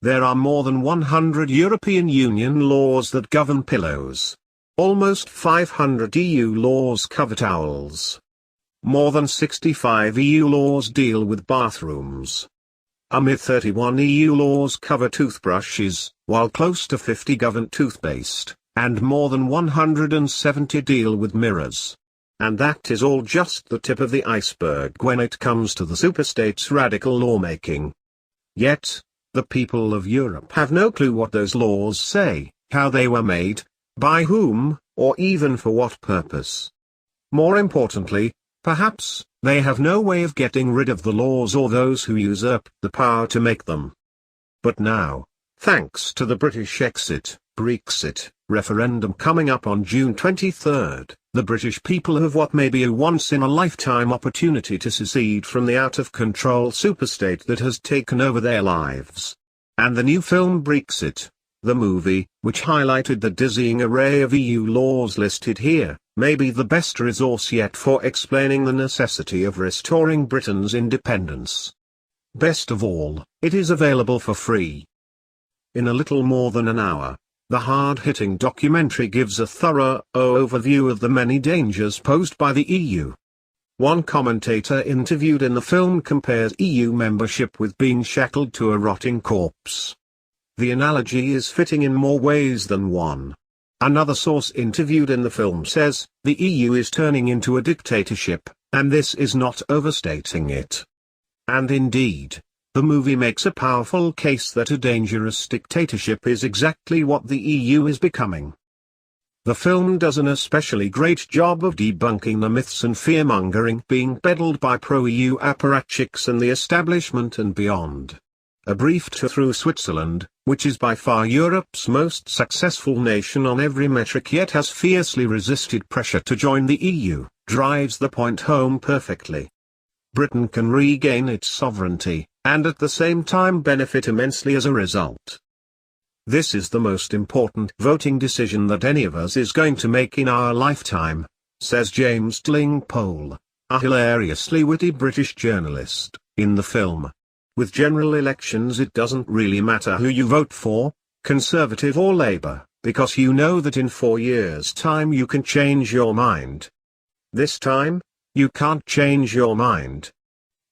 There are more than 100 European Union laws that govern pillows. Almost 500 EU laws cover towels. More than 65 EU laws deal with bathrooms. A mere 31 EU laws cover toothbrushes, while close to 50 govern toothpaste, and more than 170 deal with mirrors. And that is all just the tip of the iceberg when it comes to the superstate's radical lawmaking. Yet, the people of Europe have no clue what those laws say, how they were made, by whom, or even for what purpose. More importantly, perhaps, they have no way of getting rid of the laws or those who usurp the power to make them. But now, thanks to the British Brexit referendum coming up on June 23, the British people have what may be a once-in-a-lifetime opportunity to secede from the out-of-control superstate that has taken over their lives. And the new film Brexit, the movie, which highlighted the dizzying array of EU laws listed here, may be the best resource yet for explaining the necessity of restoring Britain's independence. Best of all, it is available for free. In a little more than an hour, the hard-hitting documentary gives a thorough overview of the many dangers posed by the EU. One commentator interviewed in the film compares EU membership with being shackled to a rotting corpse. The analogy is fitting in more ways than one. Another source interviewed in the film says, the EU is turning into a dictatorship, and this is not overstating it. And indeed, the movie makes a powerful case that a dangerous dictatorship is exactly what the EU is becoming. The film does an especially great job of debunking the myths and fear-mongering being peddled by pro-EU apparatchiks and the establishment and beyond. A brief tour through Switzerland, which is by far Europe's most successful nation on every metric yet has fiercely resisted pressure to join the EU, drives the point home perfectly. Britain can regain its sovereignty, and at the same time benefit immensely as a result. This is the most important voting decision that any of us is going to make in our lifetime, says James Tlingpole, a hilariously witty British journalist, in the film. With general elections it doesn't really matter who you vote for, Conservative or Labour, because you know that in 4 years' time you can change your mind. This time, you can't change your mind.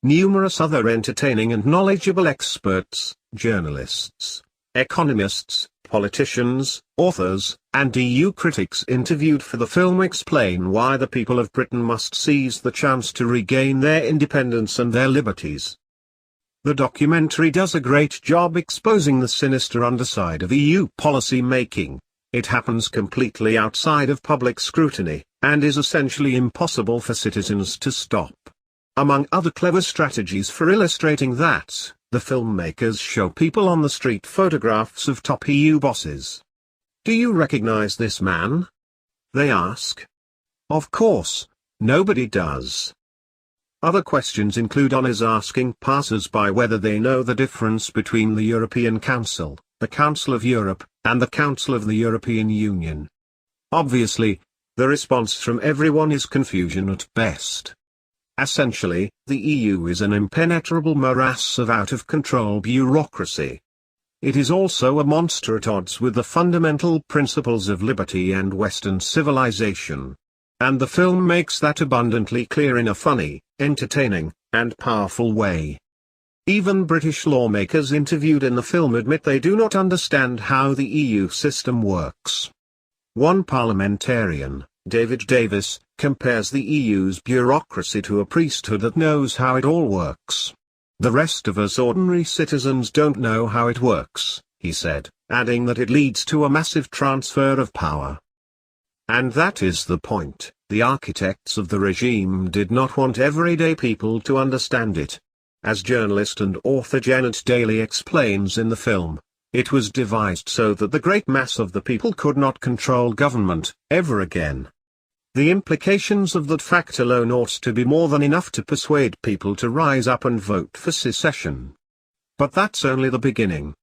Numerous other entertaining and knowledgeable experts, journalists, economists, politicians, authors, and EU critics interviewed for the film explain why the people of Britain must seize the chance to regain their independence and their liberties. The documentary does a great job exposing the sinister underside of EU policy making. It happens completely outside of public scrutiny, and is essentially impossible for citizens to stop. Among other clever strategies for illustrating that, the filmmakers show people on the street photographs of top EU bosses. "Do you recognize this man?" they ask. Of course, nobody does. Other questions include honors asking passers-by whether they know the difference between the European Council, the Council of Europe, and the Council of the European Union. Obviously, the response from everyone is confusion at best. Essentially, the EU is an impenetrable morass of out-of-control bureaucracy. It is also a monster at odds with the fundamental principles of liberty and Western civilization. And the film makes that abundantly clear in a funny, entertaining, and powerful way. Even British lawmakers interviewed in the film admit they do not understand how the EU system works. One parliamentarian, David Davis, compares the EU's bureaucracy to a priesthood that knows how it all works. The rest of us ordinary citizens don't know how it works, he said, adding that it leads to a massive transfer of power. And that is the point. The architects of the regime did not want everyday people to understand it. As journalist and author Janet Daly explains in the film, it was devised so that the great mass of the people could not control government, ever again. The implications of that fact alone ought to be more than enough to persuade people to rise up and vote for secession. But that's only the beginning.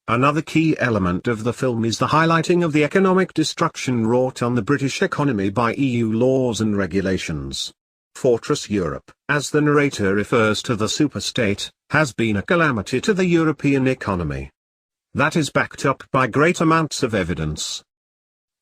Another key element of the film is the highlighting of the economic destruction wrought on the British economy by EU laws and regulations. Fortress Europe, as the narrator refers to the superstate, has been a calamity to the European economy. that is backed up by great amounts of evidence.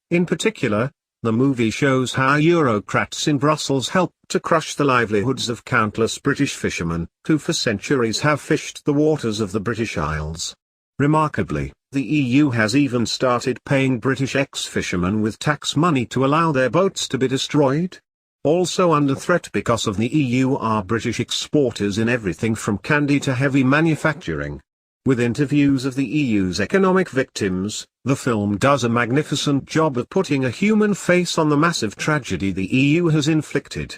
In particular, the movie shows how Eurocrats in Brussels helped to crush the livelihoods of countless British fishermen, who for centuries have fished the waters of the British Isles. Remarkably, the EU has even started paying British ex-fishermen with tax money to allow their boats to be destroyed. Also under threat because of the EU are British exporters in everything from candy to heavy manufacturing. With interviews of the EU's economic victims, the film does a magnificent job of putting a human face on the massive tragedy the EU has inflicted.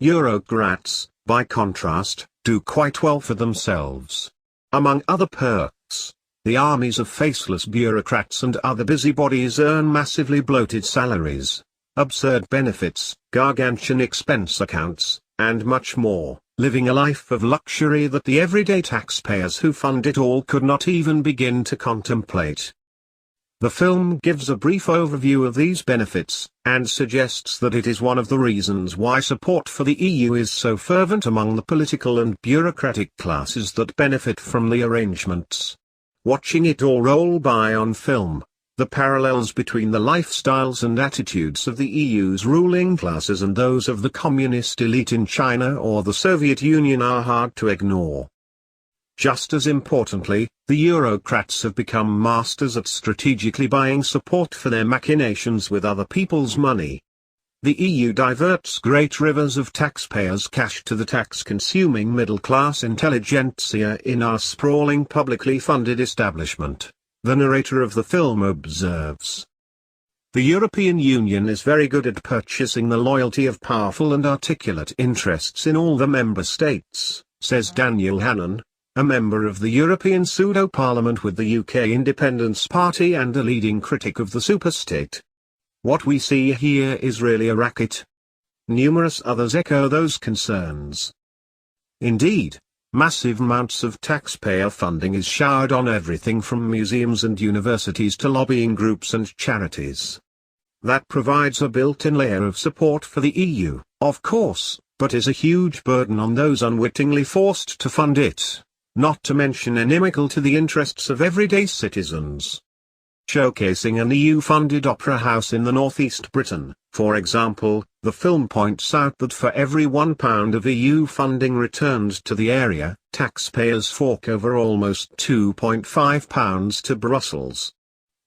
Eurocrats, by contrast, do quite well for themselves. Among other perks, the armies of faceless bureaucrats and other busybodies earn massively bloated salaries, absurd benefits, gargantuan expense accounts, and much more, living a life of luxury that the everyday taxpayers who fund it all could not even begin to contemplate. The film gives a brief overview of these benefits, and suggests that it is one of the reasons why support for the EU is so fervent among the political and bureaucratic classes that benefit from the arrangements. Watching it all roll by on film, the parallels between the lifestyles and attitudes of the EU's ruling classes and those of the communist elite in China or the Soviet Union are hard to ignore. Just as importantly, the Eurocrats have become masters at strategically buying support for their machinations with other people's money. The EU diverts great rivers of taxpayers' cash to the tax-consuming middle-class intelligentsia in our sprawling publicly funded establishment. The narrator of the film observes. The European Union is very good at purchasing the loyalty of powerful and articulate interests in all the member states, says Daniel Hannan, a member of the European pseudo-parliament with the UK Independence Party and a leading critic of the superstate. What we see here is really a racket. Numerous others echo those concerns. Indeed, massive amounts of taxpayer funding is showered on everything from museums and universities to lobbying groups and charities. That provides a built-in layer of support for the EU, of course, but is a huge burden on those unwittingly forced to fund it, not to mention inimical to the interests of everyday citizens. Showcasing an EU-funded opera house in the northeast Britain, for example, the film points out that for every £1 of EU funding returned to the area, taxpayers fork over almost £2.5 to Brussels.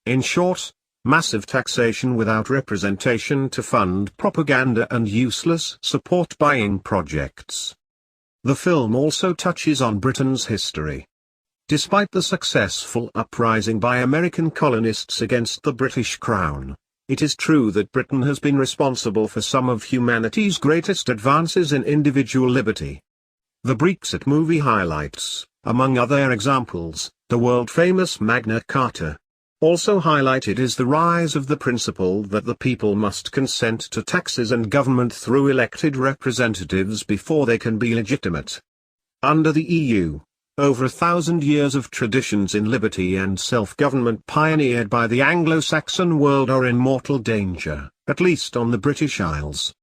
In short, massive taxation without representation to fund propaganda and useless support-buying projects. The film also touches on Britain's history. Despite the successful uprising by American colonists against the British Crown, it is true that Britain has been responsible for some of humanity's greatest advances in individual liberty. The Brexit movie highlights, among other examples, the world-famous Magna Carta. Also highlighted is the rise of the principle that the people must consent to taxes and government through elected representatives before they can be legitimate. Under the EU, over 1,000 years of traditions in liberty and self-government pioneered by the Anglo-Saxon world are in mortal danger, at least on the British Isles.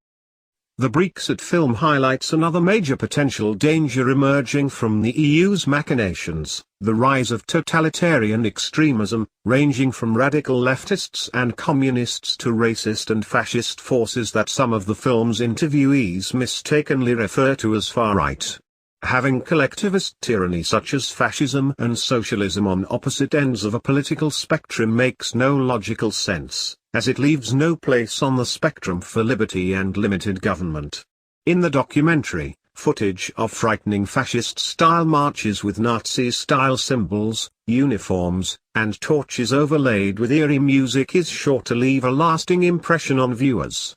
The Brexit film highlights another major potential danger emerging from the EU's machinations, the rise of totalitarian extremism, ranging from radical leftists and communists to racist and fascist forces that some of the film's interviewees mistakenly refer to as far-right. Having collectivist tyranny such as fascism and socialism on opposite ends of a political spectrum makes no logical sense, as it leaves no place on the spectrum for liberty and limited government. In the documentary, footage of frightening fascist-style marches with Nazi-style symbols, uniforms, and torches overlaid with eerie music is sure to leave a lasting impression on viewers.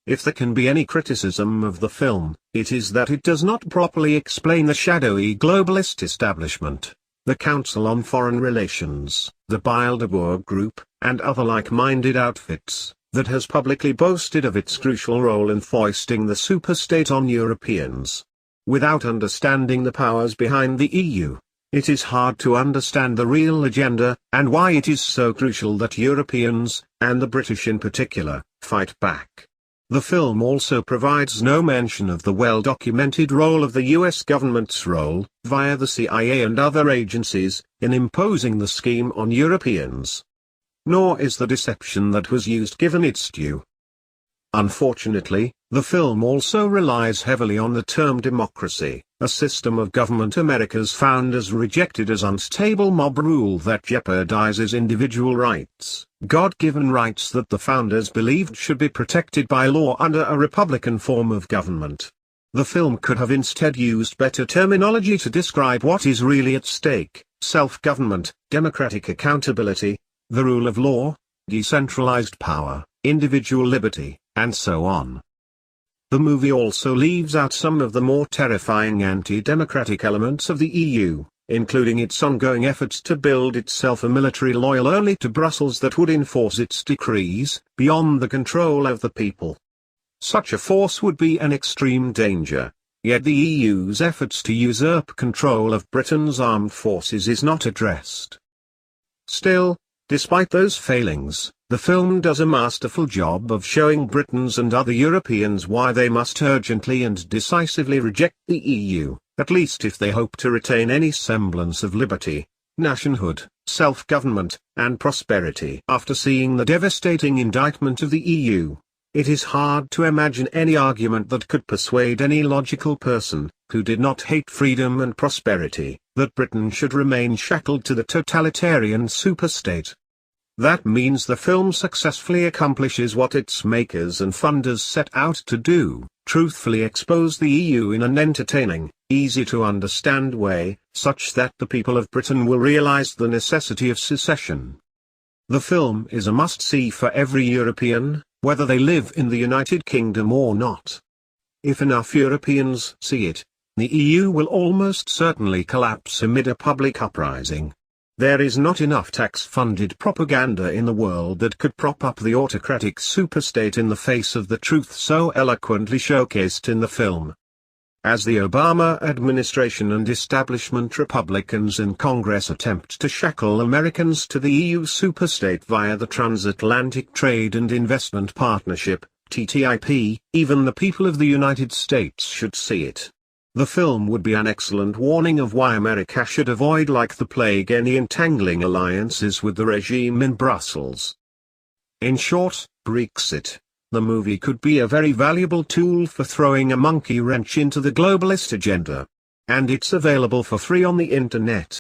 If there can be any criticism of the film, it is that it does not properly explain the shadowy globalist establishment, the Council on Foreign Relations, the Bilderberg Group, and other like-minded outfits, that has publicly boasted of its crucial role in foisting the superstate on Europeans. Without understanding the powers behind the EU, it is hard to understand the real agenda, and why it is so crucial that Europeans, and the British in particular, fight back. The film also provides no mention of the well-documented role of the US government's role, via the CIA and other agencies, in imposing the scheme on Europeans. Nor is the deception that was used given its due. Unfortunately, the film also relies heavily on the term democracy, a system of government America's founders rejected as unstable mob rule that jeopardizes individual rights, God-given rights that the founders believed should be protected by law under a republican form of government. The film could have instead used better terminology to describe what is really at stake: self-government, democratic accountability, the rule of law, decentralized power, individual liberty, and so on. The movie also leaves out some of the more terrifying anti-democratic elements of the EU, including its ongoing efforts to build itself a military loyal only to Brussels that would enforce its decrees, beyond the control of the people. Such a force would be an extreme danger, yet the EU's efforts to usurp control of Britain's armed forces is not addressed. Still, despite those failings, the film does a masterful job of showing Britons and other Europeans why they must urgently and decisively reject the EU, at least if they hope to retain any semblance of liberty, nationhood, self-government, and prosperity. After seeing the devastating indictment of the EU, it is hard to imagine any argument that could persuade any logical person, who did not hate freedom and prosperity, that Britain should remain shackled to the totalitarian superstate. That means the film successfully accomplishes what its makers and funders set out to do: truthfully expose the EU in an entertaining, easy-to-understand way, such that the people of Britain will realize the necessity of secession. The film is a must-see for every European, whether they live in the United Kingdom or not. If enough Europeans see it, the EU will almost certainly collapse amid a public uprising. There is not enough tax-funded propaganda in the world that could prop up the autocratic superstate in the face of the truth so eloquently showcased in the film. As the Obama administration and establishment Republicans in Congress attempt to shackle Americans to the EU superstate via the Transatlantic Trade and Investment Partnership, TTIP, even the people of the United States should see it. The film would be an excellent warning of why America should avoid like the plague any entangling alliances with the regime in Brussels. In short, Brexit, the movie could be a very valuable tool for throwing a monkey wrench into the globalist agenda. And it's available for free on the internet.